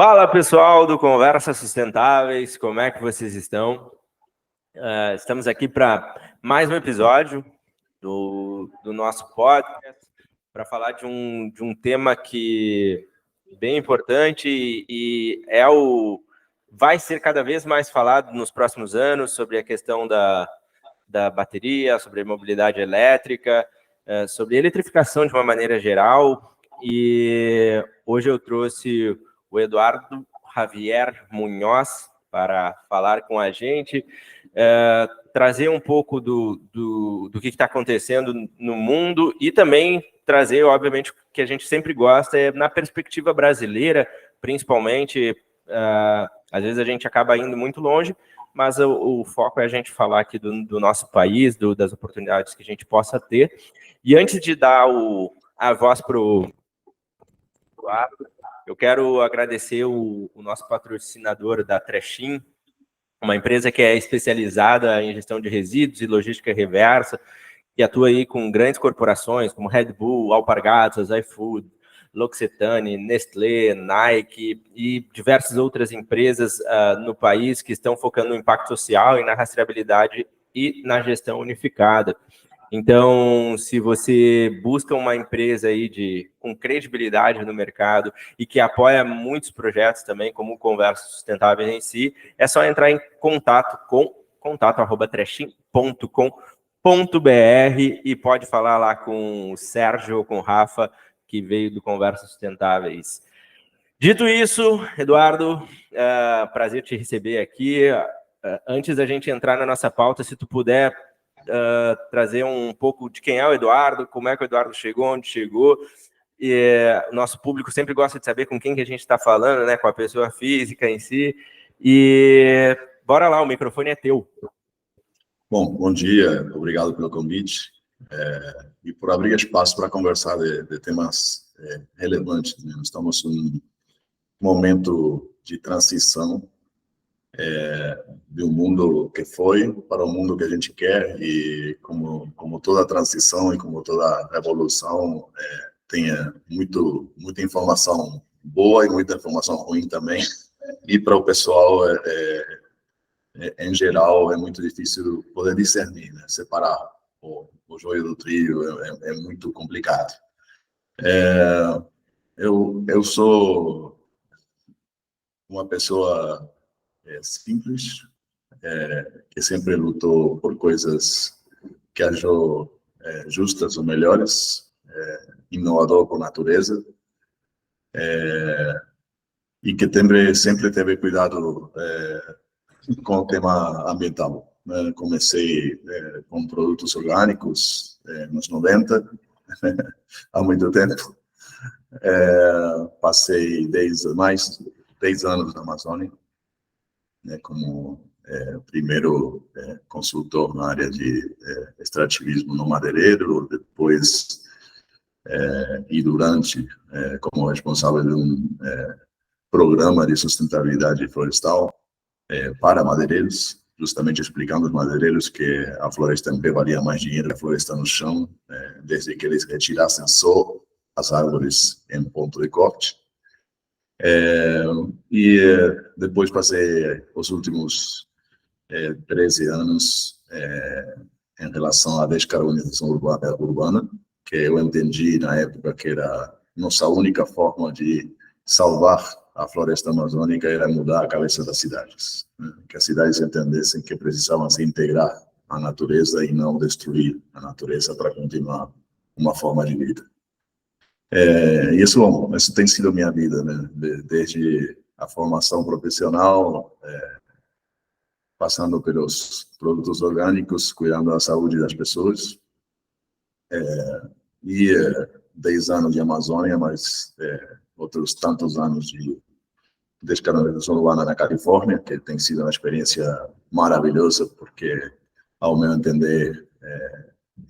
Fala, pessoal do Conversas Sustentáveis, como é que vocês estão? Estamos aqui para mais um episódio do nosso podcast para falar de um tema que é bem importante e vai ser cada vez mais falado nos próximos anos sobre a questão da bateria, sobre a mobilidade elétrica, sobre a eletrificação de uma maneira geral. E hoje eu trouxe o Eduardo Javier Munhoz para falar com a gente, trazer um pouco do que está acontecendo no mundo e também trazer, obviamente, o que a gente sempre gosta, na perspectiva brasileira, principalmente. Às vezes a gente acaba indo muito longe, mas o foco é a gente falar aqui do nosso país, das oportunidades que a gente possa ter. E antes de dar a voz para o Eduardo, eu quero agradecer o nosso patrocinador da Trechim, uma empresa que é especializada em gestão de resíduos e logística reversa, que atua aí com grandes corporações como Red Bull, Alpargatas, iFood, L'Occitane, Nestlé, Nike e diversas outras empresas no país que estão focando no impacto social e na rastreabilidade e na gestão unificada. Então, se você busca uma empresa aí com credibilidade no mercado e que apoia muitos projetos também, como o Conversas Sustentáveis em si, é só entrar em contato com contato@trechim.com.br e pode falar lá com o Sérgio ou com o Rafa, que veio do Conversas Sustentáveis. Dito isso, Eduardo, prazer te receber aqui. Antes da gente entrar na nossa pauta, se tu puder trazer um pouco de quem é o Eduardo, como é que o Eduardo chegou, onde chegou. O nosso público sempre gosta de saber com quem que a gente está falando, né, com a pessoa física em si. E bora lá, o microfone é teu. Bom dia, obrigado pelo convite e por abrir espaço para conversar de temas relevantes, né? Estamos num momento de transição de um mundo que foi para o mundo que a gente quer, e como toda transição e como toda evolução tem muita informação boa e muita informação ruim também, e para o pessoal em geral é muito difícil poder discernir, né? Separar o joio do trigo é muito complicado. Eu sou uma pessoa simples, que sempre lutou por coisas que achou justas ou melhores, inovador por natureza, e que sempre teve cuidado com o tema ambiental, né? Comecei com produtos orgânicos nos 90, há muito tempo. Passei mais de 10 anos na Amazônia, né, como primeiro consultor na área de extrativismo no madeireiro, depois e durante como responsável de um programa de sustentabilidade florestal para madeireiros, justamente explicando aos madeireiros que a floresta em pé valia mais dinheiro que a floresta no chão, desde que eles retirassem só as árvores em ponto de corte. E depois passei os últimos 13 anos em relação à descarbonização urbana, que eu entendi na época que era nossa única forma de salvar a floresta amazônica, era mudar a cabeça das cidades, né? Que as cidades entendessem que precisavam se integrar à natureza e não destruir a natureza para continuar uma forma de vida. Isso tem sido minha vida, né? Desde a formação profissional, passando pelos produtos orgânicos, cuidando da saúde das pessoas, e 10 anos de Amazônia, mas outros tantos anos de descarbonização urbana na Califórnia, que tem sido uma experiência maravilhosa, porque, ao meu entender,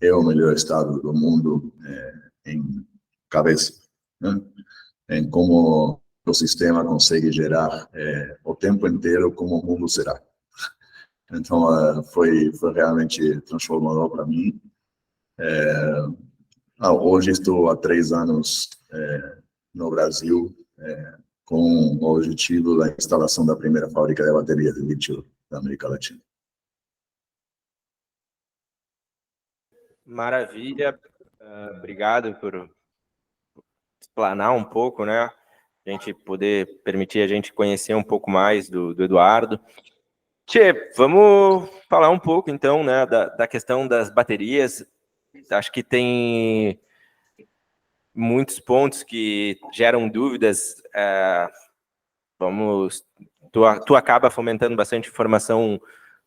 é o melhor estado do mundo em cabeça, né? Em como o sistema consegue gerar o tempo inteiro como o mundo será. Então, foi realmente transformador para mim. Hoje estou há 3 anos no Brasil, com o objetivo da instalação da primeira fábrica de baterias de lítio da América Latina. Maravilha, obrigado por explanar um pouco, né? A gente poder permitir a gente conhecer um pouco mais do Eduardo. Tchê, vamos falar um pouco, então, né, da questão das baterias. Acho que tem muitos pontos que geram dúvidas. Tu acaba fomentando bastante informação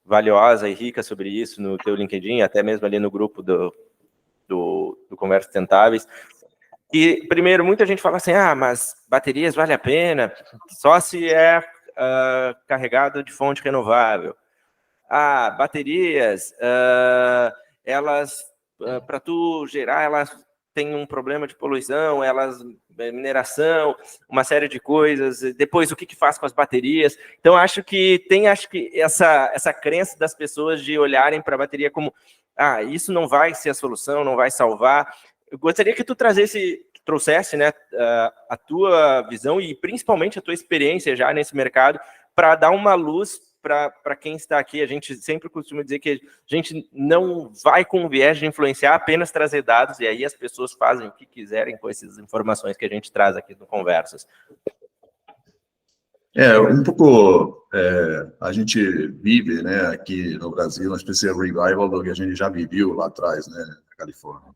valiosa e rica sobre isso no teu LinkedIn, até mesmo ali no grupo do Conversas Sustentáveis. E, primeiro, muita gente fala assim, mas baterias vale a pena só se é carregado de fonte renovável. Baterias, elas, para tu gerar, elas têm um problema de poluição, mineração, uma série de coisas. Depois, o que faz com as baterias? Então, acho que essa crença das pessoas de olharem para a bateria como isso não vai ser a solução, não vai salvar. Eu gostaria que tu trouxesse, né, a tua visão e principalmente a tua experiência já nesse mercado para dar uma luz para quem está aqui. A gente sempre costuma dizer que a gente não vai com o viés de influenciar, apenas trazer dados, e aí as pessoas fazem o que quiserem com essas informações que a gente traz aqui no Conversas. Um pouco, a gente vive, né, aqui no Brasil, uma espécie de revival do que a gente já viveu lá atrás, né, na Califórnia.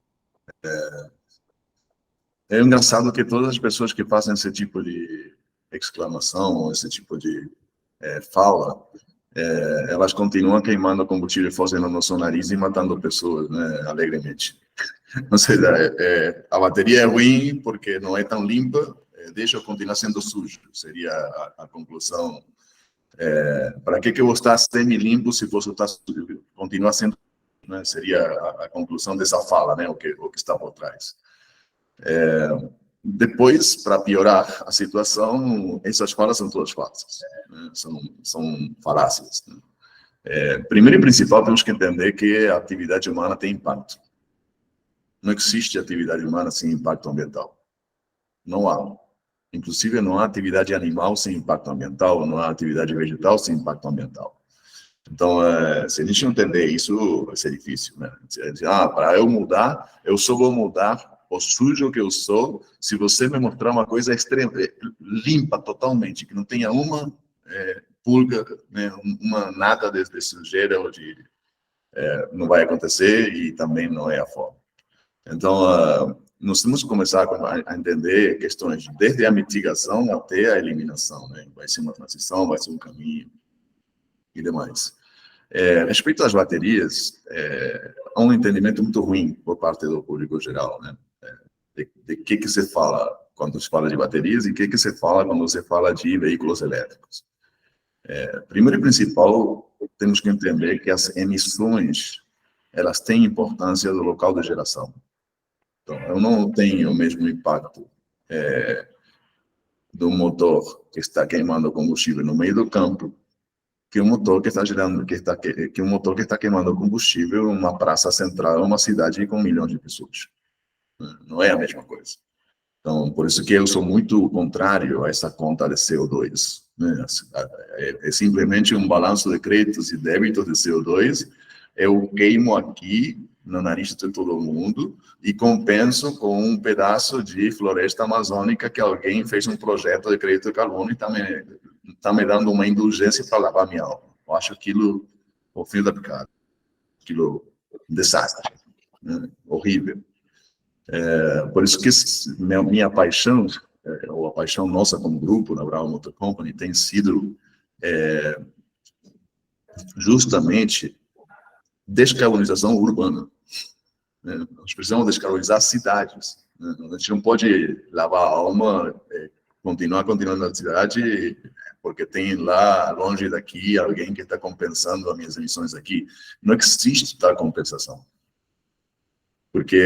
É engraçado que todas as pessoas que fazem esse tipo de exclamação, esse tipo de fala, elas continuam queimando combustível fóssil no nosso nariz e matando pessoas, né, alegremente. Ou seja, a bateria é ruim porque não é tão limpa, deixa eu continuar sendo sujo, seria a conclusão. Para que eu vou estar semi-limpo se fosse continuar sendo, né, seria a conclusão dessa fala, né, o que está por trás. Depois, para piorar a situação, essas falas são todas falsas, né? São falácias, né? Primeiro e principal, temos que entender que a atividade humana tem impacto. Não existe atividade humana sem impacto ambiental. Não há. Inclusive, não há atividade animal sem impacto ambiental, não há atividade vegetal sem impacto ambiental. Então, se a gente não entender isso, vai ser difícil, né? Para eu mudar, eu só vou mudar o sujo que eu sou, se você me mostrar uma coisa extrema, limpa totalmente, que não tenha uma pulga, né, nada desse sujeira, não vai acontecer e também não é a forma. Então, nós temos que começar a entender questões desde a mitigação até a eliminação, né? Vai ser uma transição, vai ser um caminho e demais. Respeito às baterias, há um entendimento muito ruim por parte do público geral, né? De que se fala quando se fala de baterias e o que se fala quando se fala de veículos elétricos. Primeiro e principal, temos que entender que as emissões, elas têm importância do local de geração. Então, eu não tenho o mesmo impacto do motor que está queimando combustível no meio do campo que um motor que está gerando, que um motor que está queimando combustível em uma praça central, uma cidade com milhões de pessoas. Não é a mesma coisa. Então, por isso que eu sou muito contrário a essa conta de CO2. Né? É simplesmente um balanço de créditos e débitos de CO2. Eu queimo aqui no nariz de todo mundo e compenso com um pedaço de floresta amazônica que alguém fez um projeto de crédito de carbono e está me dando uma indulgência para lavar minha alma. Eu acho aquilo o fim da picada. Aquilo um desastre. Né? Horrível. Por isso que minha paixão, ou a paixão nossa como grupo, na Brava Motor Company, tem sido justamente descarbonização urbana. Nós precisamos descarbonizar cidades. A gente não pode lavar a alma, continuando na cidade, porque tem lá, longe daqui, alguém que está compensando as minhas emissões aqui. Não existe tal compensação. Porque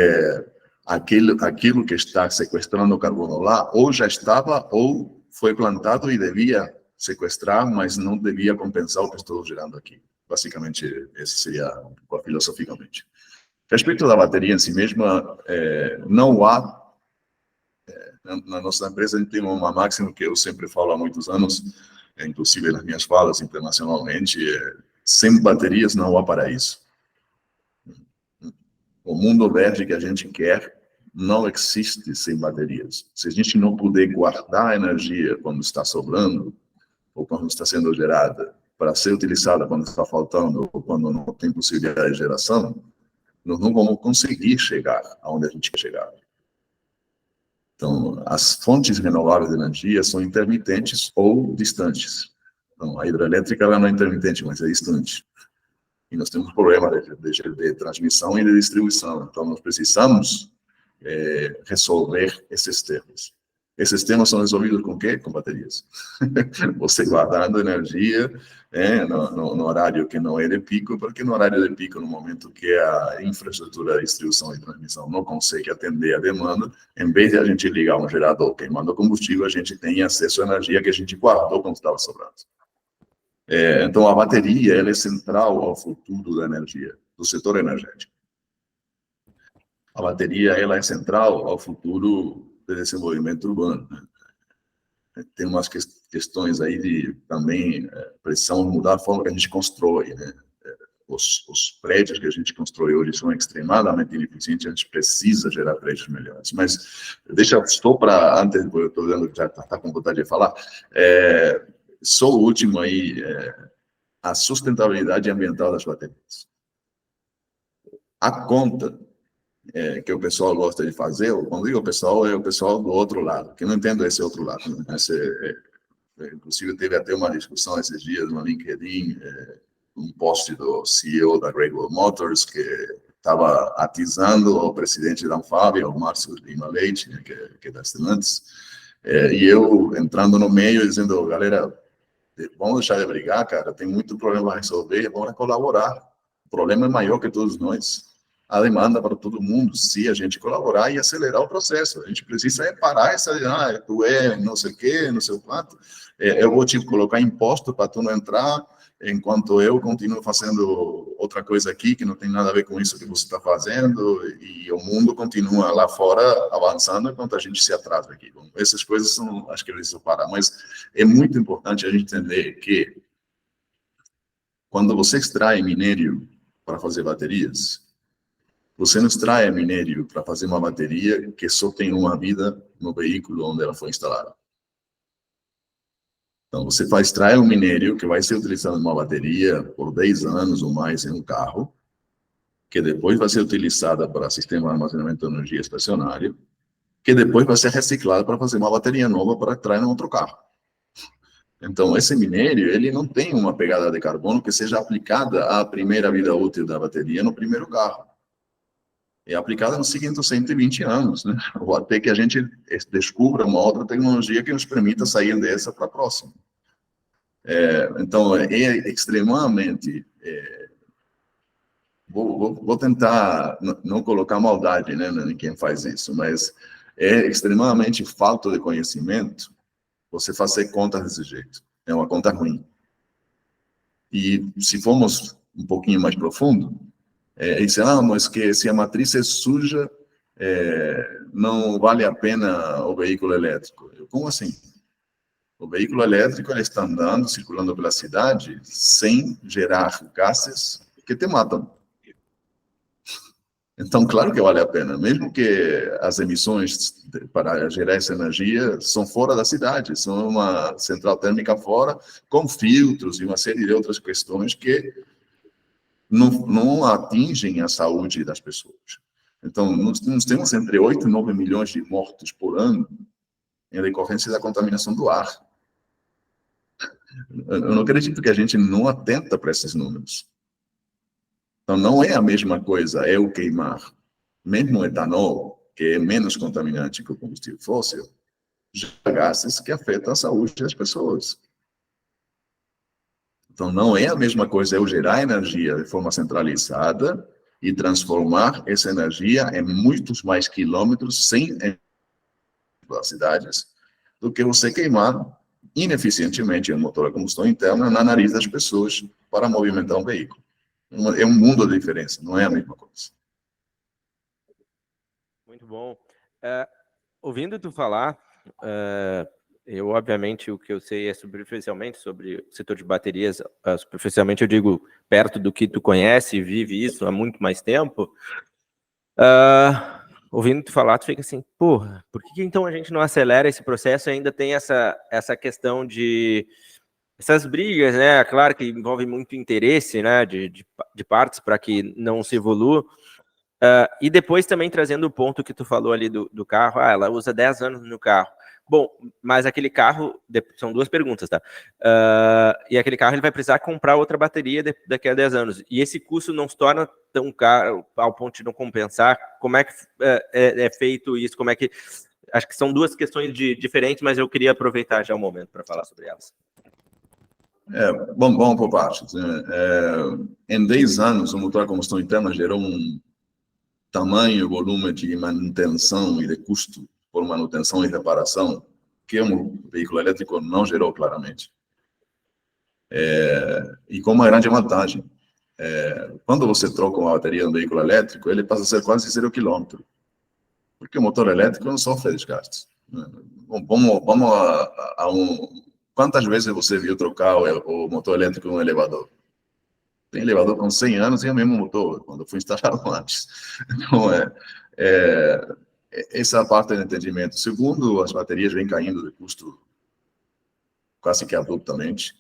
aquilo que está sequestrando o carbono lá, ou já estava, ou foi plantado e devia sequestrar, mas não devia compensar o que estou gerando aqui. Basicamente, esse seria filosoficamente. Respeito da bateria em si mesma, não há Na nossa empresa, a gente tem uma máxima que eu sempre falo há muitos anos, inclusive nas minhas falas internacionalmente, sem baterias não há paraíso. O mundo verde que a gente quer não existe sem baterias. Se a gente não puder guardar a energia quando está sobrando, ou quando está sendo gerada, para ser utilizada quando está faltando, ou quando não tem possibilidade de geração, nós não vamos conseguir chegar aonde a gente quer chegar. Então, as fontes renováveis de energia são intermitentes ou distantes. Então, a hidrelétrica ela não é intermitente, mas é distante. E nós temos problema de transmissão e de distribuição. Então, nós precisamos resolver esses temas. Esses temas são resolvidos com o quê? Com baterias. Você guardando energia no horário que não é de pico, porque no horário de pico, no momento que a infraestrutura de distribuição e transmissão não consegue atender a demanda, em vez de a gente ligar um gerador queimando combustível, a gente tem acesso à energia que a gente guardou quando estava sobrando. Então, a bateria ela é central ao futuro da energia, do setor energético. A bateria ela é central ao futuro do desenvolvimento urbano. Né? Tem umas questões aí de também pressão mudar a forma que a gente constrói. Né? Os prédios que a gente constrói hoje são extremamente ineficientes, a gente precisa gerar prédios melhores. Mas estou para, antes, eu estou vendo que já está com vontade de falar, só o último aí, a sustentabilidade ambiental das baterias. A conta que o pessoal gosta de fazer, quando digo o pessoal, é o pessoal do outro lado, que não entendo esse outro lado. Né? Inclusive, teve até uma discussão esses dias no LinkedIn, um post do CEO da Great Wall Motors, que estava atizando o presidente da Anfávia, o Márcio Lima Leite, né, que é da Stellantis, e eu entrando no meio dizendo, galera, vamos deixar de brigar, cara, tem muito problema a resolver, vamos colaborar. O problema é maior que todos nós. A demanda para todo mundo, se a gente colaborar e acelerar o processo. A gente precisa parar essa, tu não sei o quê, não sei o quanto, eu vou te colocar imposto para tu não entrar, enquanto eu continuo fazendo outra coisa aqui, que não tem nada a ver com isso que você está fazendo, e o mundo continua lá fora avançando, enquanto a gente se atrasa aqui. Bom, essas coisas são, acho que eu preciso parar, mas é muito importante a gente entender que quando você extrai minério para fazer baterias, você não extrai minério para fazer uma bateria que só tem uma vida no veículo onde ela foi instalada. Então, você vai extrair um minério que vai ser utilizado numa bateria por 10 anos ou mais em um carro, que depois vai ser utilizada para sistema de armazenamento de energia estacionário, que depois vai ser reciclado para fazer uma bateria nova para extrair em outro carro. Então, esse minério, ele não tem uma pegada de carbono que seja aplicada à primeira vida útil da bateria no primeiro carro. É aplicada nos seguintes 120 anos, né? Ou até que a gente descubra uma outra tecnologia que nos permita sair dessa para a próxima. Então, é extremamente... Vou tentar não colocar maldade, né, em quem faz isso, mas é extremamente falta de conhecimento você fazer contas desse jeito. É uma conta ruim. E se formos um pouquinho mais profundo, mas que se a matriz é suja, não vale a pena o veículo elétrico. Como assim? O veículo elétrico ele está andando, circulando pela cidade, sem gerar gases que te matam. Então, claro que vale a pena, mesmo que as emissões para gerar essa energia são fora da cidade, são uma central térmica fora, com filtros e uma série de outras questões que não atingem a saúde das pessoas. Então, nós temos entre 8 e 9 milhões de mortos por ano em decorrência da contaminação do ar. Eu não acredito que a gente não atenta para esses números. Então, não é a mesma coisa eu queimar, mesmo o etanol, que é menos contaminante que o combustível fóssil, gera gases que afetam a saúde das pessoas. Então, não é a mesma coisa eu gerar energia de forma centralizada e transformar essa energia em muitos mais quilômetros sem cidades do que você queimar ineficientemente um motor a combustão interna na nariz das pessoas para movimentar um veículo. É um mundo de diferença, não é a mesma coisa. Muito bom. ouvindo tu falar, eu, obviamente, o que eu sei é superficialmente sobre o setor de baterias. Superficialmente, eu digo perto do que tu conhece e vive isso há muito mais tempo. Ouvindo tu falar, tu fica assim, porra, por que então a gente não acelera esse processo e ainda tem essa questão de essas brigas, né? Claro que envolve muito interesse, né, de partes para que não se evolua. E depois também trazendo o ponto que tu falou ali do carro, ela usa 10 anos no carro. Bom, mas aquele carro, são duas perguntas, tá? E aquele carro ele vai precisar comprar outra bateria daqui a 10 anos. E esse custo não se torna tão caro ao ponto de não compensar. Como é que é feito isso? Como é que... Acho que são duas questões diferentes, mas eu queria aproveitar já o momento para falar sobre elas. Vamos por partes. Em 10 anos, o motor a combustão interna gerou um tamanho e volume de manutenção e de custo por manutenção e reparação que um veículo elétrico não gerou claramente. E com uma grande vantagem. Quando você troca uma bateria no veículo elétrico, ele passa a ser quase 0 km. Porque o motor elétrico não sofre desgastes. Vamos quantas vezes você viu trocar o motor elétrico no elevador? Tem elevador com 100 anos e é o mesmo motor, quando foi instalado antes. Então, essa parte do entendimento. Segundo, as baterias vêm caindo de custo quase que abruptamente.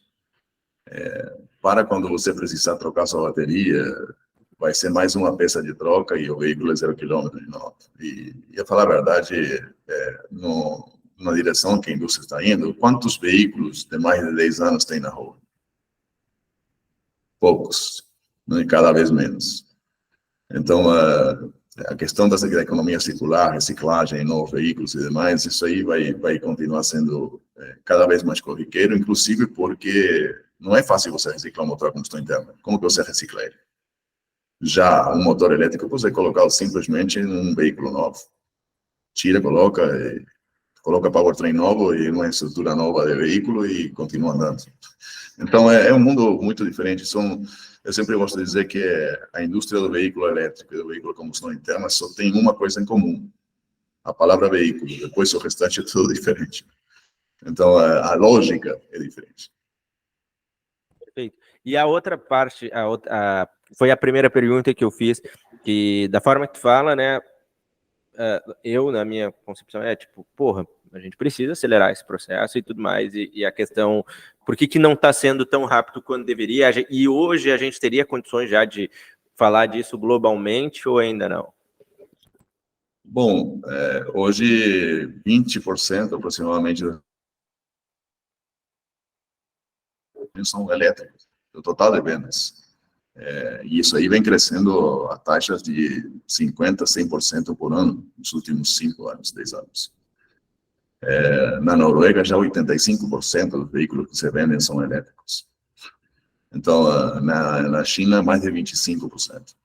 Para quando você precisar trocar sua bateria, vai ser mais uma peça de troca e o veículo é 0 km de novo. E a falar a verdade, na direção que a indústria está indo, quantos veículos de mais de 10 anos tem na rua? Poucos, né? Cada vez menos. Então, a questão da economia circular, reciclagem, novos veículos e demais, isso aí vai continuar sendo cada vez mais corriqueiro, inclusive porque não é fácil você reciclar um motor a combustão interna. Como que você recicla ele? Já um motor elétrico, você coloca simplesmente num veículo novo. Tira, coloca powertrain novo e uma estrutura nova de veículo e continua andando. Então, é um mundo muito diferente. Eu sempre gosto de dizer que a indústria do veículo elétrico e do veículo a combustão interna só tem uma coisa em comum. A palavra veículo. Depois, o restante é tudo diferente. Então, a lógica é diferente. Perfeito. E a outra parte, foi a primeira pergunta que eu fiz, que da forma que tu fala, né, eu, na minha concepção, tipo, porra, a gente precisa acelerar esse processo e tudo mais, e a questão, por que não está sendo tão rápido quanto deveria, e hoje a gente teria condições já de falar disso globalmente ou ainda não? Bom, hoje 20% aproximadamente são elétricos, do total de vendas. E isso aí vem crescendo a taxas de 50%, 100% por ano nos últimos 5 anos, 10 anos. Na Noruega, já 85% dos veículos que se vendem são elétricos. Então, na China, mais de 25%.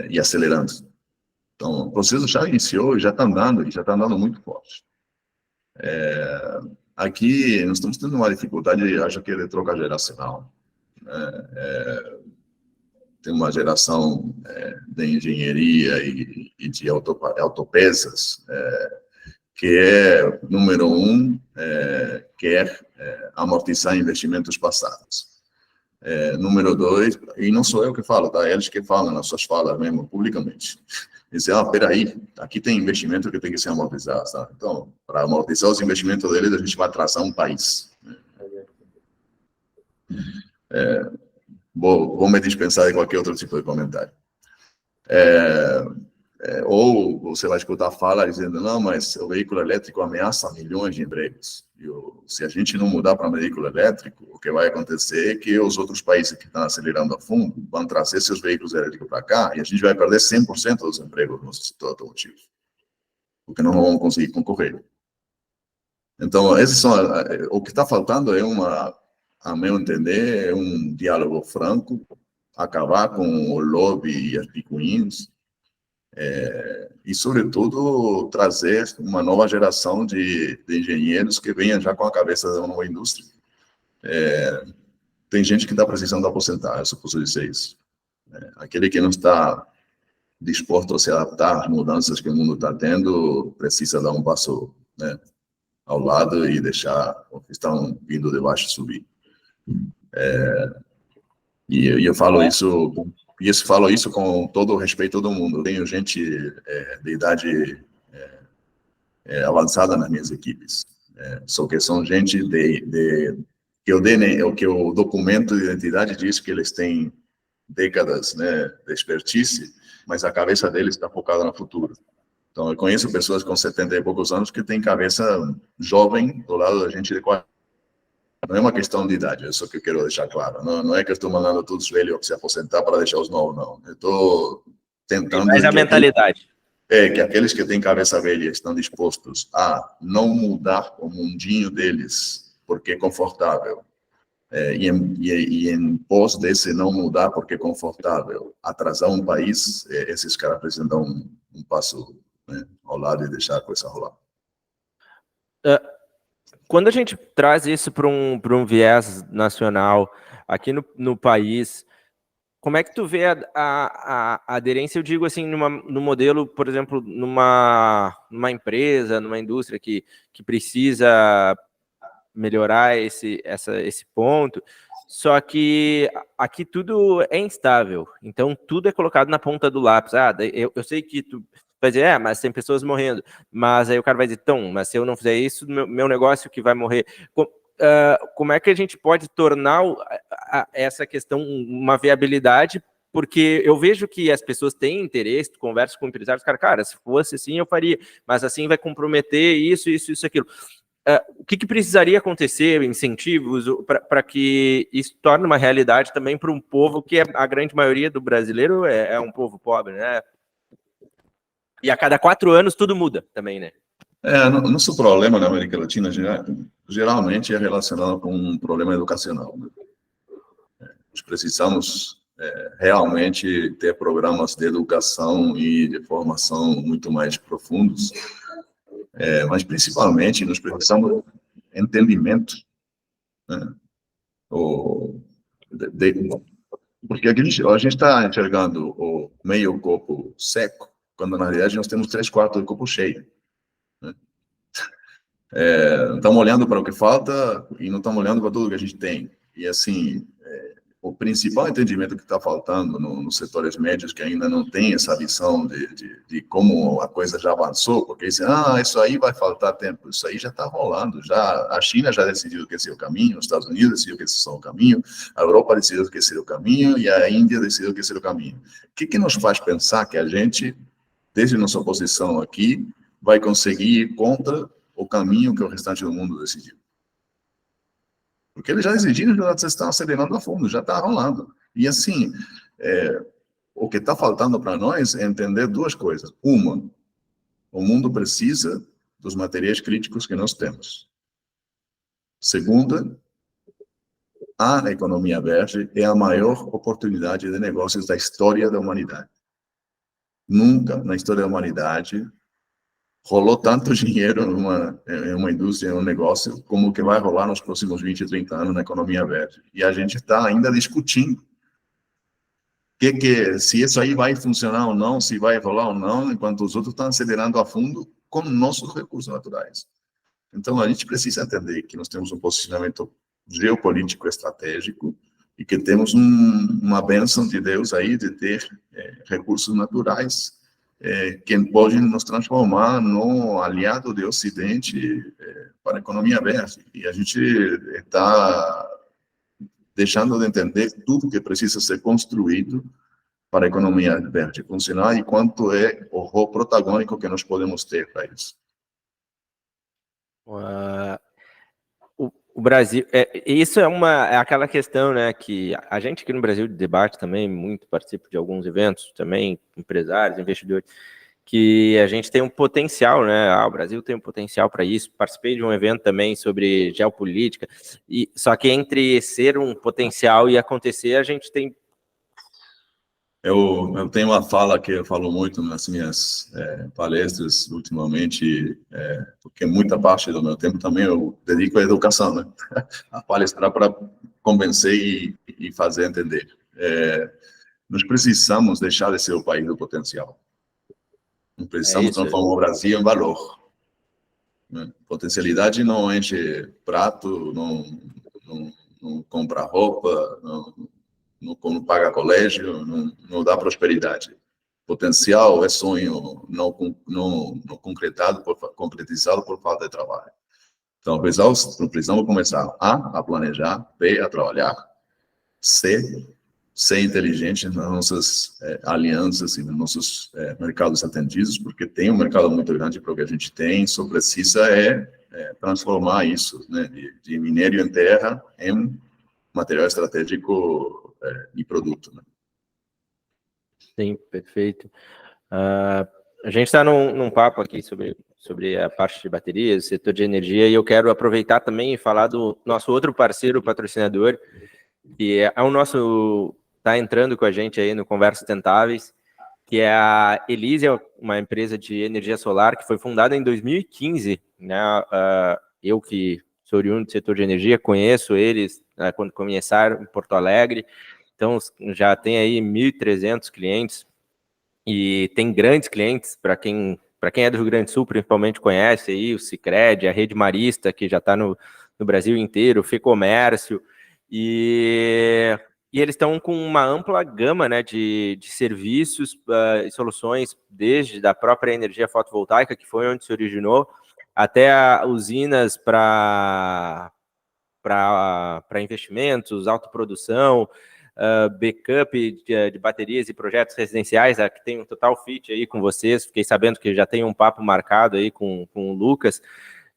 E acelerando. Então, o processo já iniciou e já está andando muito forte. Aqui, nós estamos tendo uma dificuldade, acho que de troca geracional. Tem uma geração de engenharia e de autopeças que é, número um, quer amortizar investimentos passados. Número dois, e não sou eu que falo, tá? Eles que falam nas suas falas mesmo, publicamente. Dizem, peraí, aqui tem investimento que tem que ser amortizado, sabe? Então, para amortizar os investimentos deles, a gente vai atrasar um país. Vou me dispensar de qualquer outro tipo de comentário. Ou você vai escutar fala dizendo, não, mas o veículo elétrico ameaça milhões de empregos. Se a gente não mudar para veículo elétrico, o que vai acontecer é que os outros países que estão acelerando a fundo vão trazer seus veículos elétricos para cá e a gente vai perder 100% dos empregos no setor automotivo, porque não vamos conseguir concorrer. Então, o que está faltando é a meu entender, é um diálogo franco, acabar com o lobby e as picuinhas, e, sobretudo, trazer uma nova geração de engenheiros que venham já com a cabeça da nova indústria. Tem gente que está precisando aposentar, eu só posso dizer isso. Aquele que não está disposto a se adaptar às mudanças que o mundo está tendo, precisa dar um passo, né, ao lado e deixar o que estão vindo de baixo subir. E eu falo isso, falo isso com todo o respeito do mundo. Eu tenho gente de idade avançada nas minhas equipes, só que são gente que o documento de identidade diz que eles têm décadas, né, de expertise, mas a cabeça deles está focada no futuro. Então, eu conheço pessoas com 70 e poucos anos que têm cabeça jovem do lado da gente de 40. Não é uma questão de idade, é isso que eu quero deixar claro. Não é que eu estou mandando todos os velhos se aposentar para deixar os novos, não. Eu estou tentando... Mas a mentalidade. Que aqueles que têm cabeça velha estão dispostos a não mudar o mundinho deles porque é confortável, e em pós desse não mudar porque é confortável, atrasar um país, esses caras precisam dar um passo, né, ao lado e deixar a coisa rolar. Quando a gente traz isso para um viés nacional, aqui no país, como é que tu vê a aderência, eu digo assim, no modelo, por exemplo, numa empresa, numa indústria que precisa melhorar esse ponto, só que aqui tudo é instável, então tudo é colocado na ponta do lápis. Eu sei que tu vai dizer, mas tem pessoas morrendo, mas aí o cara vai dizer, então, mas se eu não fizer isso, meu negócio que vai morrer. Como é que a gente pode tornar essa questão uma viabilidade? Porque eu vejo que as pessoas têm interesse, tu conversa com empresários, cara, se fosse assim eu faria, mas assim vai comprometer isso, aquilo. O que precisaria acontecer, incentivos, para que isso torne uma realidade também para um povo que a grande maioria do brasileiro é um povo pobre, né? E a cada 4 anos tudo muda também, né? Nosso problema na América Latina geralmente é relacionado com um problema educacional. Nós precisamos realmente ter programas de educação e de formação muito mais profundos, mas principalmente nós precisamos de entendimento, né? Porque a gente está enxergando o meio copo seco, quando na realidade nós temos 3/4 do copo cheio. Estamos olhando para o que falta e não estamos olhando para tudo que a gente tem. E assim, o principal entendimento que está faltando nos setores médios, que ainda não tem essa visão de como a coisa já avançou, porque dizem, isso aí vai faltar tempo, isso aí já está rolando, a China já decidiu que esse é o caminho, os Estados Unidos decidiu que esse é o caminho, a Europa decidiu que esse é o caminho, e a Índia decidiu que esse é o caminho. O que nos faz pensar que a gente, desde nossa posição aqui, vai conseguir ir contra o caminho que o restante do mundo decidiu? Porque eles já decidiram, já estão acelerando a fundo, já está rolando. E assim, o que está faltando para nós é entender 2 coisas. Uma, o mundo precisa dos materiais críticos que nós temos. Segunda, a economia verde é a maior oportunidade de negócios da história da humanidade. Nunca na história da humanidade rolou tanto dinheiro em uma indústria, em um negócio, como que vai rolar nos próximos 20, 30 anos na economia verde. E a gente está ainda discutindo se isso aí vai funcionar ou não, se vai rolar ou não, enquanto os outros estão acelerando a fundo com nossos recursos naturais. Então, a gente precisa entender que nós temos um posicionamento geopolítico estratégico e que temos uma bênção de Deus aí de ter recursos naturais que podem nos transformar no aliado do Ocidente para a economia verde. E a gente está deixando de entender tudo que precisa ser construído para a economia verde funcionar e quanto é o rol protagônico que nós podemos ter para isso. O Brasil, isso é aquela questão, né, que a gente aqui no Brasil debate também muito, participa de alguns eventos também, empresários, investidores, que a gente tem um potencial, né, o Brasil tem um potencial para isso. Participei de um evento também sobre geopolítica, só que entre ser um potencial e acontecer, a gente tem... Eu tenho uma fala que eu falo muito nas minhas palestras ultimamente, porque muita parte do meu tempo também eu dedico à educação, né? A palestrar para convencer e fazer entender. nós precisamos deixar de ser o país do potencial. Nós precisamos transformar o Brasil em valor. Potencialidade não enche prato, não compra roupa, não paga colégio, não dá prosperidade. Potencial é sonho não concretizado por falta de trabalho. Então, precisamos começar a planejar, B, a trabalhar, C, ser inteligente nas nossas alianças e nos nossos mercados atendidos, porque tem um mercado muito grande para o que a gente tem, só precisa transformar isso, né, de minério em terra em material estratégico e produto. Né? Sim, perfeito. A gente está num papo aqui sobre a parte de baterias, setor de energia, e eu quero aproveitar também e falar do nosso outro parceiro, patrocinador, que é o nosso... está entrando com a gente aí no Conversas Sustentáveis, que é a Elisia, uma empresa de energia solar que foi fundada em 2015, né? Eu que sou oriundo do setor de energia, conheço eles quando começaram em Porto Alegre, então já tem aí 1.300 clientes e tem grandes clientes, para quem é do Rio Grande do Sul, principalmente conhece aí o Sicredi, a Rede Marista, que já está no Brasil inteiro, o FEComércio, e eles estão com uma ampla gama, né, de serviços e soluções, desde da própria energia fotovoltaica, que foi onde se originou, até usinas para investimentos, autoprodução, backup de baterias e projetos residenciais, que tem um total fit aí com vocês. Fiquei sabendo que já tem um papo marcado aí com o Lucas.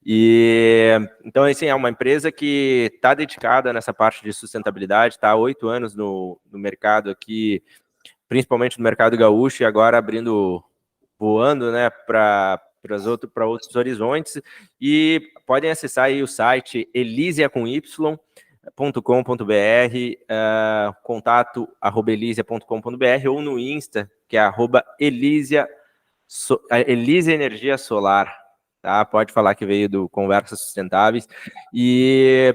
E então, assim, é uma empresa que está dedicada nessa parte de sustentabilidade, está há 8 anos no mercado aqui, principalmente no mercado gaúcho, e agora voando, né, para outros horizontes. E podem acessar aí o site elisia.com.br, contato@elisia.com.br, ou no Insta, que é @Elisia Energia Solar. Tá? Pode falar que veio do Conversas Sustentáveis. E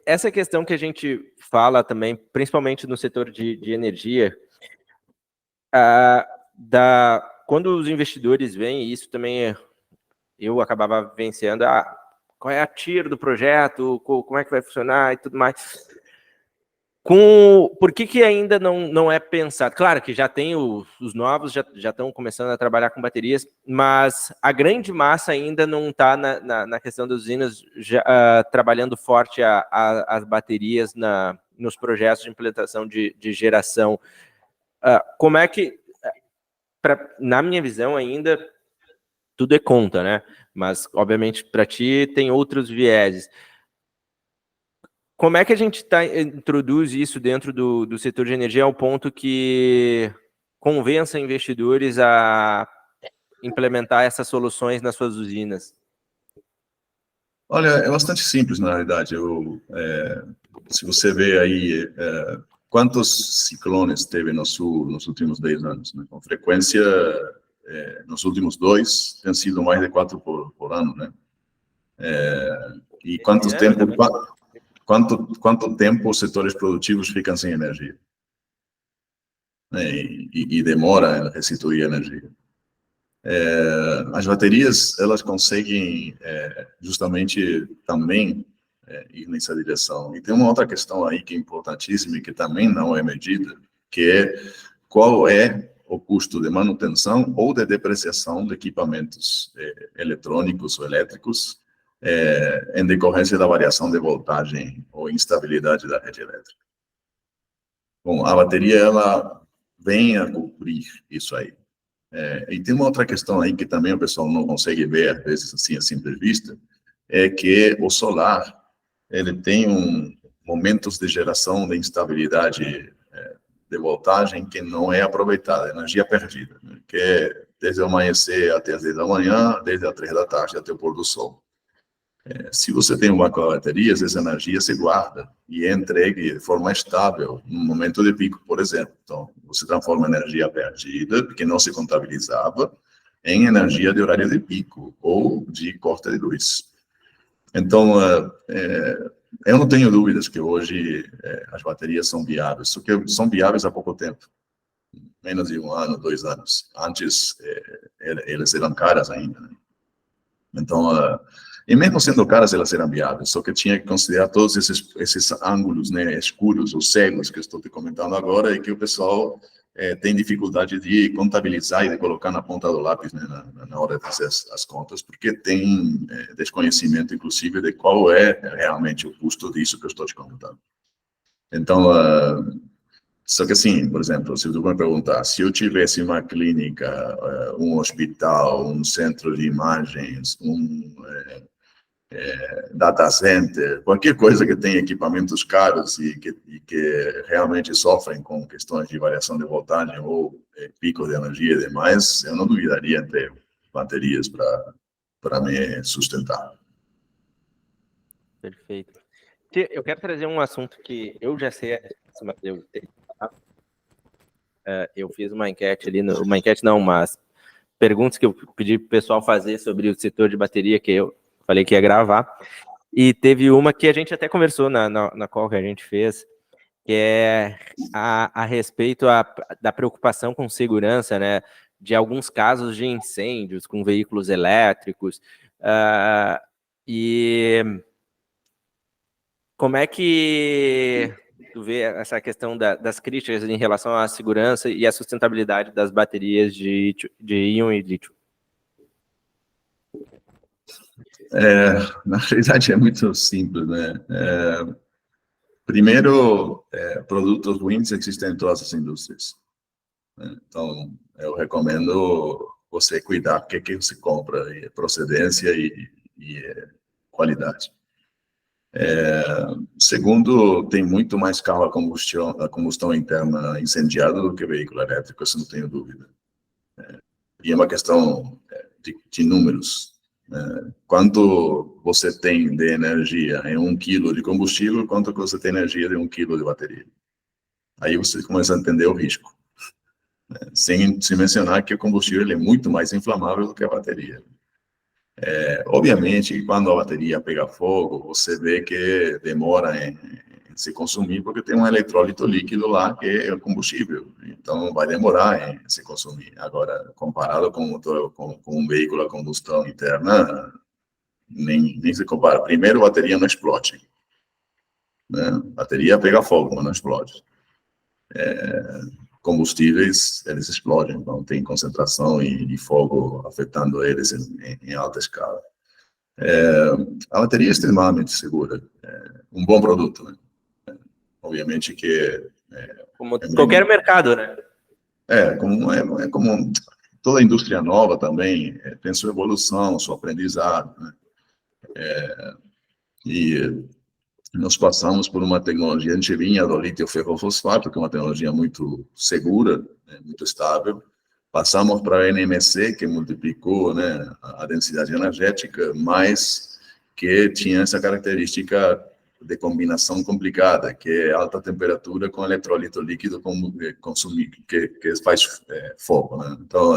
essa questão que a gente fala também, principalmente no setor de energia, quando os investidores veem isso também, eu acabava vencendo, qual é a TIR do projeto, como é que vai funcionar e tudo mais. Por que ainda não é pensado? Claro que já tem os novos, já estão começando a trabalhar com baterias, mas a grande massa ainda não está na questão das usinas trabalhando forte as baterias nos projetos de implementação de geração. Como é que, na minha visão ainda, tudo é conta, né? Mas, obviamente, para ti tem outros vieses. Como é que a gente introduz isso dentro do setor de energia ao ponto que convença investidores a implementar essas soluções nas suas usinas? Olha, é bastante simples, na realidade. Se você vê aí quantos ciclones teve no Sul nos últimos 10 anos, né? Com frequência, nos últimos 2, tem sido mais de 4 por ano, né? E quanto tempo os setores produtivos ficam sem energia? E demora a restituir energia. As baterias, elas conseguem justamente também ir nessa direção. E tem uma outra questão aí que é importantíssima e que também não é medida, que é qual é o custo de manutenção ou de depreciação de equipamentos eletrônicos ou elétricos em decorrência da variação de voltagem ou instabilidade da rede elétrica. Bom, a bateria, ela vem a cobrir isso aí. E tem uma outra questão aí que também o pessoal não consegue ver, às vezes, assim, a simples vista, é que o solar, ele tem momentos de geração de instabilidade de voltagem que não é aproveitada, energia perdida, né? Que é desde o amanhecer até as 10 da manhã, desde as 3 da tarde até o pôr do sol. Se você tem um banco de baterias, essa energia se guarda e é entregue de forma estável no momento de pico, por exemplo. Então, você transforma energia perdida, que não se contabilizava, em energia de horário de pico ou de corte de luz. Então, eu não tenho dúvidas que hoje as baterias são viáveis, só que são viáveis há pouco tempo. Menos de 1 ano, 2 anos. Antes, elas eram caras ainda, né? Então, e mesmo sendo caras, elas eram viáveis, só que tinha que considerar todos esses ângulos, né, escuros ou cegos que eu estou te comentando agora e que o pessoal tem dificuldade de contabilizar e de colocar na ponta do lápis, né, na hora de fazer as contas, porque tem desconhecimento, inclusive, de qual é realmente o custo disso que eu estou te comentando. Então, só que assim, por exemplo, se você me perguntar, se eu tivesse uma clínica, um hospital, um centro de imagens, um data center, qualquer coisa que tenha equipamentos caros e que realmente sofrem com questões de variação de voltagem ou pico de energia e demais, eu não duvidaria em ter baterias para me sustentar. Perfeito. Eu quero trazer um assunto que eu já sei, eu fiz uma enquete ali, uma enquete não, mas perguntas que eu pedi para o pessoal fazer sobre o setor de bateria, que eu falei que ia gravar, e teve uma que a gente até conversou na call que a gente fez, que é a respeito da preocupação com segurança, né, de alguns casos de incêndios com veículos elétricos, e como é que tu vê essa questão das críticas em relação à segurança e à sustentabilidade das baterias de íon e lítio? Na realidade, é muito simples, né? Primeiro, produtos ruins existem em todas as indústrias, né? Então, eu recomendo você cuidar do que você compra, procedência e qualidade. Segundo, tem muito mais carro a combustão interna incendiado do que veículo elétrico, isso não tenho dúvida. E é uma questão de números. Quanto você tem de energia em 1 quilo de combustível, quanto você tem energia de 1 quilo de bateria. Aí você começa a entender o risco. Sem mencionar que o combustível ele é muito mais inflamável do que a bateria. Obviamente, quando a bateria pega fogo, você vê que demora em se consumir, porque tem um eletrólito líquido lá que é o combustível. Então, vai demorar em se consumir. Agora, comparado com um veículo a combustão interna, nem se compara. Primeiro, a bateria não explode, né? A bateria pega fogo, mas não explode. Combustíveis, eles explodem, então tem concentração de fogo afetando eles em alta escala. A bateria é extremamente segura, um bom produto, né? Obviamente que... Como qualquer mercado, né? Como toda indústria nova também, tem sua evolução, seu aprendizado, né? E nós passamos por uma tecnologia, a gente vinha do lítio ferrofosfato, que é uma tecnologia muito segura, né, muito estável. Passamos para a NMC, que multiplicou, né, a densidade energética, mas que tinha essa característica de combinação complicada, que é alta temperatura com eletrólito líquido que faz fogo, né? Então,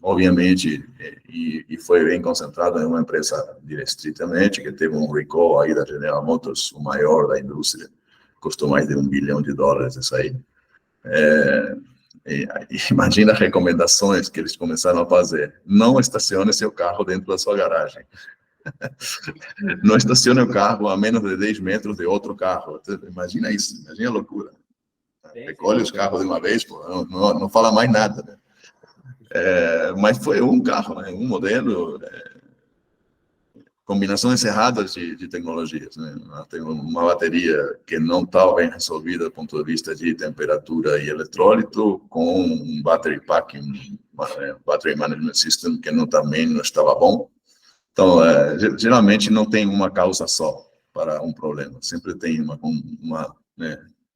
obviamente, e foi bem concentrado em uma empresa estritamente, que teve um recall aí da General Motors, o maior da indústria, custou mais de $1 bilhão isso aí. Imagina as recomendações que eles começaram a fazer. Não estacione seu carro dentro da sua garagem. Não estacione o carro a menos de 10 metros de outro carro. Imagina isso, imagina a loucura. Recolhe os carros de uma vez, pô, não fala mais nada, né? Mas foi um carro, né? Um modelo, combinações erradas de tecnologias, né? Tem uma bateria que não estava bem resolvida do ponto de vista de temperatura e eletrólito, com um battery pack, battery management system que também não estava bom. Então, geralmente não tem uma causa só para um problema, sempre tem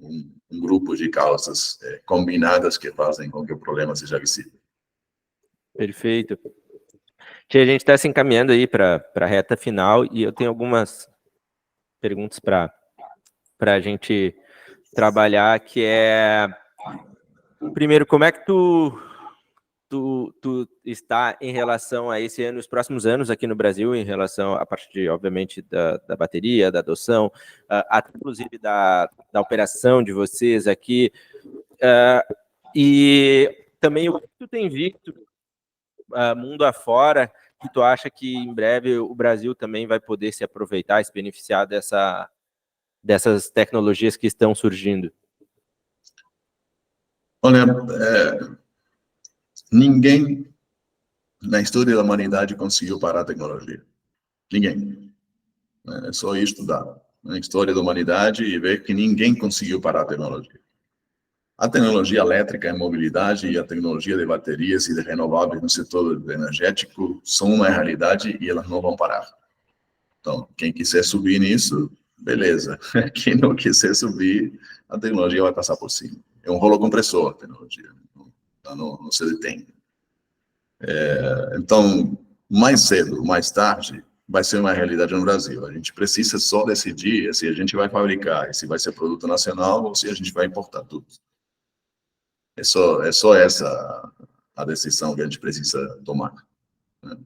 um grupo de causas combinadas que fazem com que o problema seja visível. Perfeito. A gente está se encaminhando aí para a reta final e eu tenho algumas perguntas para a gente trabalhar, que é... Primeiro, como é que tu tu está em relação a esse ano, os próximos anos aqui no Brasil, em relação à parte de, obviamente, da bateria, da adoção, até inclusive da operação de vocês aqui, e também o que tu tem visto mundo afora, que tu acha que em breve o Brasil também vai poder se aproveitar, se beneficiar dessas tecnologias que estão surgindo? Olha, ninguém na história da humanidade conseguiu parar a tecnologia. Ninguém. É só estudar a história da humanidade e ver que ninguém conseguiu parar a tecnologia. A tecnologia elétrica e mobilidade e a tecnologia de baterias e de renováveis no setor energético são uma realidade e elas não vão parar. Então, quem quiser subir nisso, beleza. Quem não quiser subir, a tecnologia vai passar por cima. É um rolo compressor a tecnologia, não se detém. Então, mais cedo, mais tarde, vai ser uma realidade no Brasil. A gente precisa só decidir se a gente vai fabricar, se vai ser produto nacional ou se a gente vai importar tudo. É só essa a decisão que a gente precisa tomar. Né?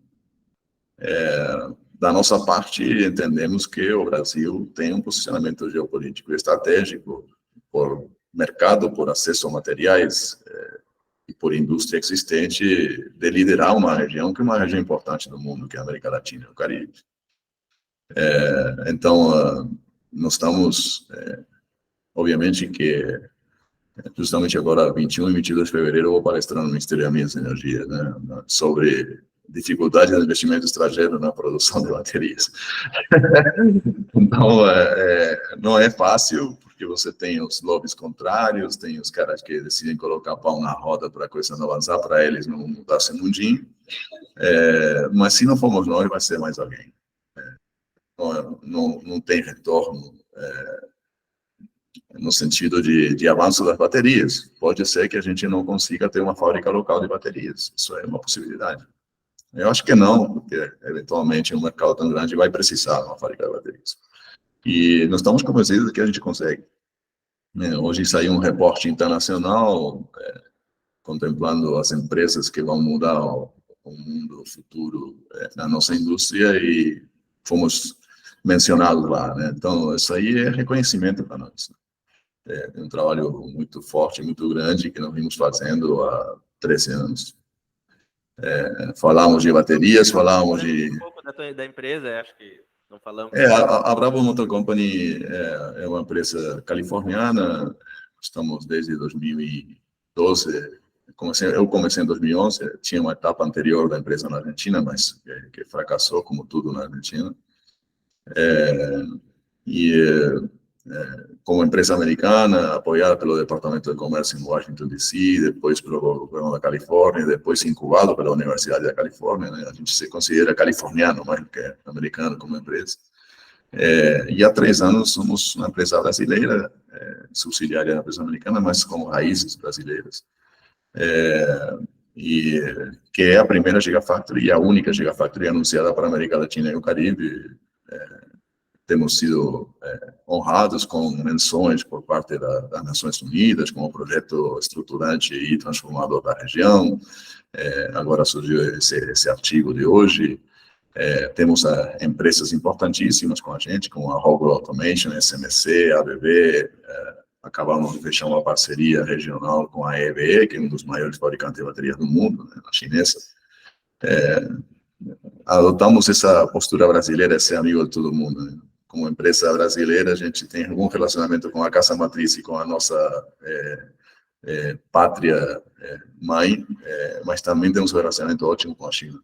Da nossa parte, entendemos que o Brasil tem um posicionamento geopolítico estratégico por mercado, por acesso a materiais e por indústria existente de liderar uma região que é uma região importante do mundo, que é a América Latina e o Caribe. Então, nós estamos, obviamente que justamente agora, 21 e 22 de fevereiro, eu vou palestrar no Ministério da Minas e Energia, né, sobre dificuldade do investimento estrangeiro na produção de baterias. Então, não é fácil, porque você tem os lobbies contrários, tem os caras que decidem colocar pau na roda para a coisa não avançar, para eles não mudar esse mundinho. Mas se não formos nós, vai ser mais alguém. Não tem retorno no sentido de avanço das baterias. Pode ser que a gente não consiga ter uma fábrica local de baterias. Isso é uma possibilidade. Eu acho que não, porque eventualmente um mercado tão grande vai precisar de uma fábrica de baterias. E nós estamos convencidos de que a gente consegue. Hoje saiu um reporte internacional contemplando as empresas que vão mudar o mundo futuro na nossa indústria e fomos mencionados lá. Né? Então, isso aí é reconhecimento para nós. É um trabalho muito forte, muito grande, que nós vimos fazendo há 13 anos. Falamos de baterias, falamos de... Um pouco da empresa, acho que não falamos. A Bravo Motor Company é uma empresa californiana, estamos desde 2012, eu comecei em 2011, tinha uma etapa anterior da empresa na Argentina, mas que fracassou, como tudo na Argentina. Como empresa americana, apoiada pelo Departamento de Comércio em Washington, D.C., depois pelo governo da Califórnia, depois incubado pela Universidade da Califórnia, né? A gente se considera californiano mais do que americano como empresa. E há 3 anos somos uma empresa brasileira, subsidiária da empresa americana, mas com raízes brasileiras. E que é a primeira Gigafactory e a única Gigafactory anunciada para a América Latina e o Caribe. Temos sido honrados com menções por parte das Nações Unidas como projeto estruturante e transformador da região. Agora surgiu esse artigo de hoje. Temos empresas importantíssimas com a gente, como a Hoggle Automation, SMC, ABB. Acabamos de fechar uma parceria regional com a EVE, que é um dos maiores fabricantes de baterias do mundo, né, a chinesa. Adotamos essa postura brasileira, ser amigo de todo mundo, né? Como empresa brasileira, a gente tem algum relacionamento com a casa matriz e com a nossa pátria mãe, mas também temos um relacionamento ótimo com a China.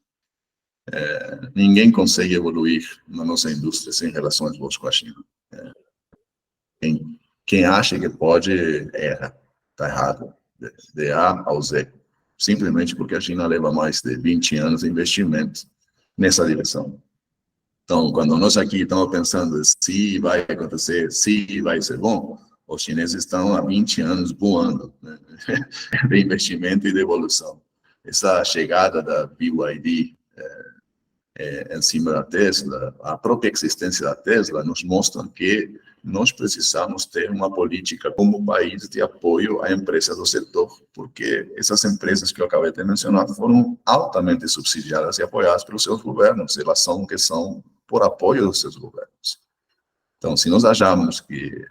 Ninguém consegue evoluir na nossa indústria sem relações boas com a China. Quem acha que pode, erra. Está errado. De A ao Z. Simplesmente porque a China leva mais de 20 anos de investimento nessa direção. Então, quando nós aqui estamos pensando se vai acontecer, se vai ser bom, os chineses estão há 20 anos voando, né? De investimento e de evolução. Essa chegada da BYD em cima da Tesla, a própria existência da Tesla nos mostra que nós precisamos ter uma política como país de apoio a empresas do setor, porque essas empresas que eu acabei de mencionar foram altamente subsidiadas e apoiadas pelos seus governos, elas são o que são por apoio dos seus governos. Então, se nós achamos que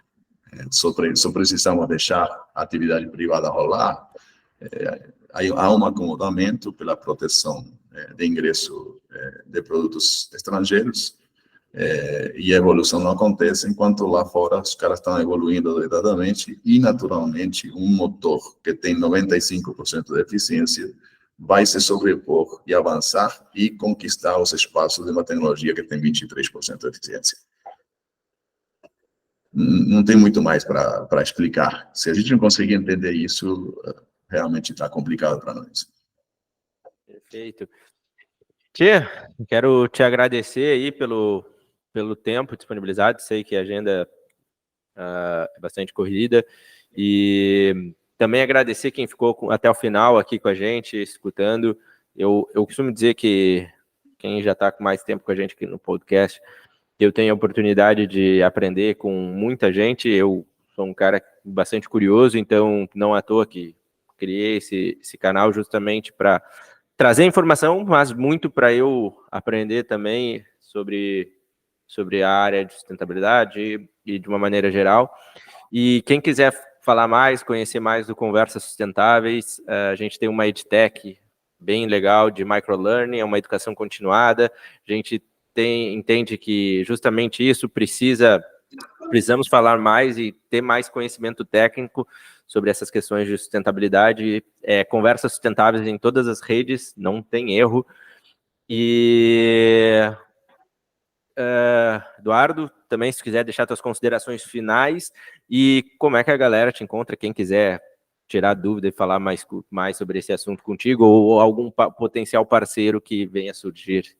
só precisamos deixar a atividade privada rolar, há um acomodamento pela proteção de ingresso de produtos estrangeiros, e a evolução não acontece enquanto lá fora os caras estão evoluindo doidadamente e, naturalmente, um motor que tem 95% de eficiência vai se sobrepor e avançar e conquistar os espaços de uma tecnologia que tem 23% de eficiência. Não tem muito mais para explicar. Se a gente não conseguir entender isso, realmente está complicado para nós. Perfeito. Tia, quero te agradecer aí pelo tempo disponibilizado. Sei que a agenda é bastante corrida. E também agradecer quem ficou até o final aqui com a gente, escutando. Eu costumo dizer que quem já está com mais tempo com a gente aqui no podcast, eu tenho a oportunidade de aprender com muita gente. Eu sou um cara bastante curioso, então não à toa que criei esse canal justamente para trazer informação, mas muito para eu aprender também sobre a área de sustentabilidade e de uma maneira geral. E quem quiser falar mais, conhecer mais do Conversas Sustentáveis, a gente tem uma EdTech bem legal de microlearning, é uma educação continuada. A gente entende que justamente isso precisamos falar mais e ter mais conhecimento técnico sobre essas questões de sustentabilidade. Conversas Sustentáveis em todas as redes, não tem erro. E Eduardo, também se quiser deixar suas considerações finais e como é que a galera te encontra, quem quiser tirar dúvida e falar mais sobre esse assunto contigo ou algum potencial parceiro que venha a surgir.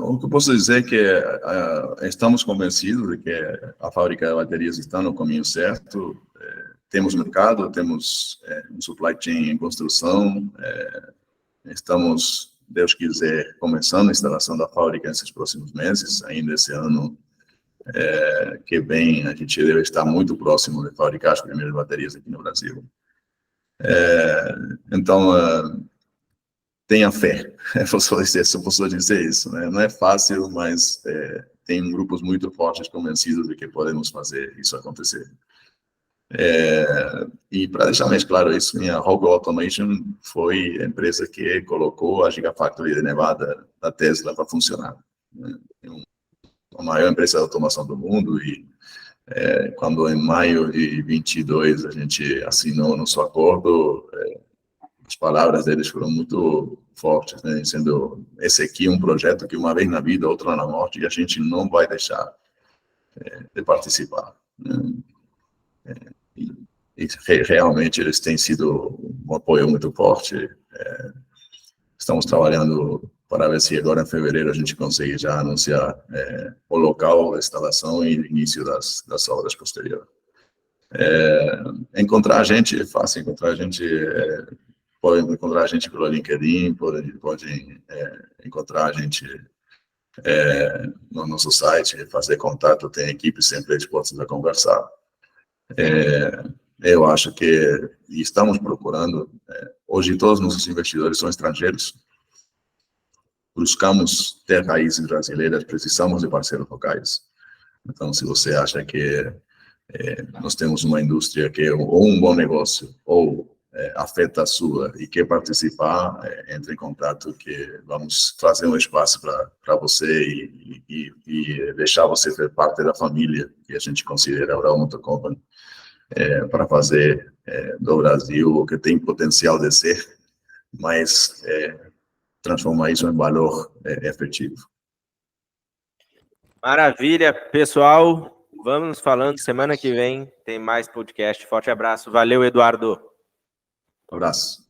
O que eu posso dizer é que estamos convencidos de que a fábrica de baterias está no caminho certo. Temos mercado, temos um supply chain em construção, estamos, Deus quiser, começando a instalação da fábrica nesses próximos meses. Ainda esse ano que vem, a gente deve estar muito próximo de fabricar as primeiras baterias aqui no Brasil. Então, tenha fé, eu posso dizer isso, né? Não é fácil, mas tem grupos muito fortes convencidos de que podemos fazer isso acontecer. E para deixar mais claro isso, minha Rockwell Automation foi a empresa que colocou a Gigafactory de Nevada da Tesla para funcionar. A maior empresa de automação do mundo, e quando em maio de 22 a gente assinou nosso acordo, as palavras deles foram muito fortes, né? Sendo esse aqui um projeto que uma vez na vida, outra na morte, e a gente não vai deixar de participar, né? E realmente eles têm sido um apoio muito forte. Estamos trabalhando para ver se agora em fevereiro a gente consegue já anunciar o local da instalação e o início das obras posteriores. Encontrar a gente é fácil, podem encontrar a gente pelo LinkedIn, podem encontrar a gente no nosso site, fazer contato, tem equipe sempre dispostas a conversar. Eu acho que estamos procurando, hoje todos os nossos investidores são estrangeiros, buscamos ter raízes brasileiras, precisamos de parceiros locais. Então, se você acha que nós temos uma indústria que é ou um bom negócio ou afeta a sua e quer participar, entre em contato que vamos fazer um espaço para você e deixar você ser parte da família que a gente considera a Ural Motor Company, para fazer do Brasil o que tem potencial de ser, mas transformar isso em valor efetivo. Maravilha, pessoal. Vamos falando, semana que vem tem mais podcast. Forte abraço. Valeu, Eduardo. Um abraço.